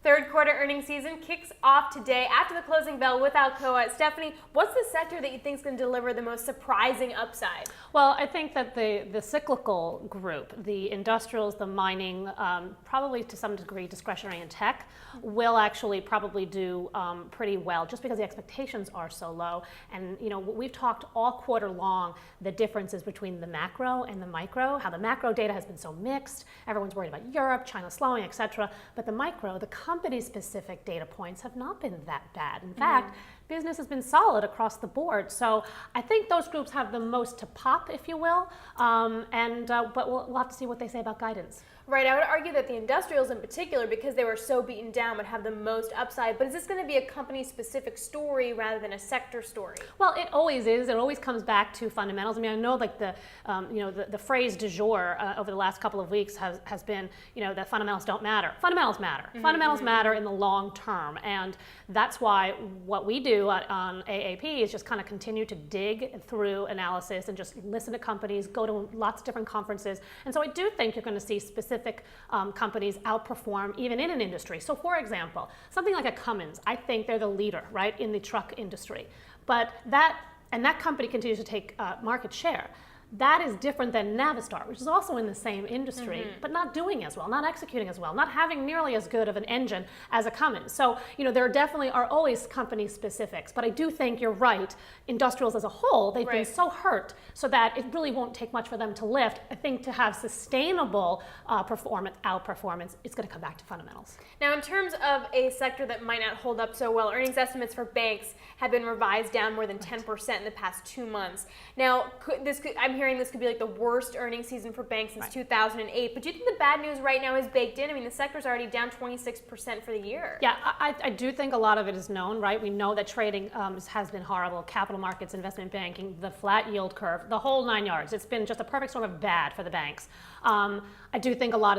Third quarter earnings season kicks off today after the closing bell with Alcoa. Stephanie, what's the sector that you think is going to deliver the most surprising upside? Well, I think that the cyclical group, the industrials, the mining, probably to some degree discretionary and tech, will actually probably do pretty well just because the expectations are so low. And you know, we've talked all quarter long the differences between the macro and the micro, how the macro data has been so mixed. Everyone's worried about Europe, China slowing, etc. But the micro, the company-specific data points have not been that bad. In fact, business has been solid across the board. So I think those groups have the most to pop, if you will. But we'll have to see what they say about guidance. Right, I would argue that the industrials in particular, because they were so beaten down, would have the most upside. But is this going to be a company-specific story rather than a sector story? Well, it always is. It always comes back to fundamentals. I mean, I know like the phrase du jour over the last couple of weeks has been, that fundamentals don't matter. Fundamentals matter. Fundamentals matter in the long term, and that's why what we do on AAP is just kind of continue to dig through analysis and just listen to companies, go to lots of different conferences, and so I do think you're going to see specific companies outperform even in an industry. So for example, something like a Cummins, I think they're the leader, right, in the truck industry. But that company continues to take market share. That is different than Navistar, which is also in the same industry, but not doing as well, not executing as well, not having nearly as good of an engine as a Cummins. So, there definitely are always company specifics, but I do think you're right. Industrials as a whole, they've been so hurt so that it really won't take much for them to lift. I think to have sustainable outperformance, it's going to come back to fundamentals. Now, in terms of a sector that might not hold up so well, earnings estimates for banks have been revised down more than 10% in the past 2 months. Now, I'm hearing this could be like the worst earnings season for banks since 2008. But do you think the bad news right now is baked in? I mean, the sector's already down 26% for the year. Yeah, I do think a lot of it is known, right? We know that trading has been horrible. Capital markets, investment banking, the flat yield curve, the whole 9 yards. It's been just a perfect storm of bad for the banks. I do think a lot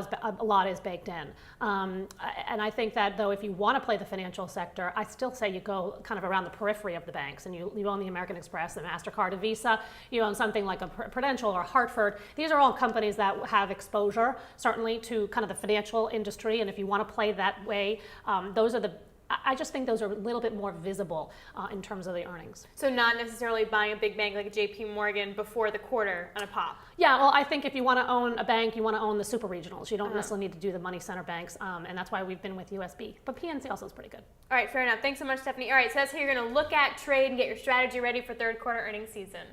is baked in. And I think that, though, if you want to play the financial sector, I still say you go kind of around the periphery of the banks, and you own the American Express, the MasterCard, a Visa, you own something like a Prudential or Hartford. These are all companies that have exposure, certainly, to kind of the financial industry, and if you want to play that way, I just think those are a little bit more visible in terms of the earnings. So not necessarily buying a big bank like a JP Morgan before the quarter on a pop? Yeah, well, I think if you want to own a bank, you want to own the super regionals. You don't necessarily need to do the money center banks, and that's why we've been with USB. But PNC also is pretty good. All right, fair enough. Thanks so much, Stephanie. All right, so that's how you're going to look at, trade, and get your strategy ready for third quarter earnings season.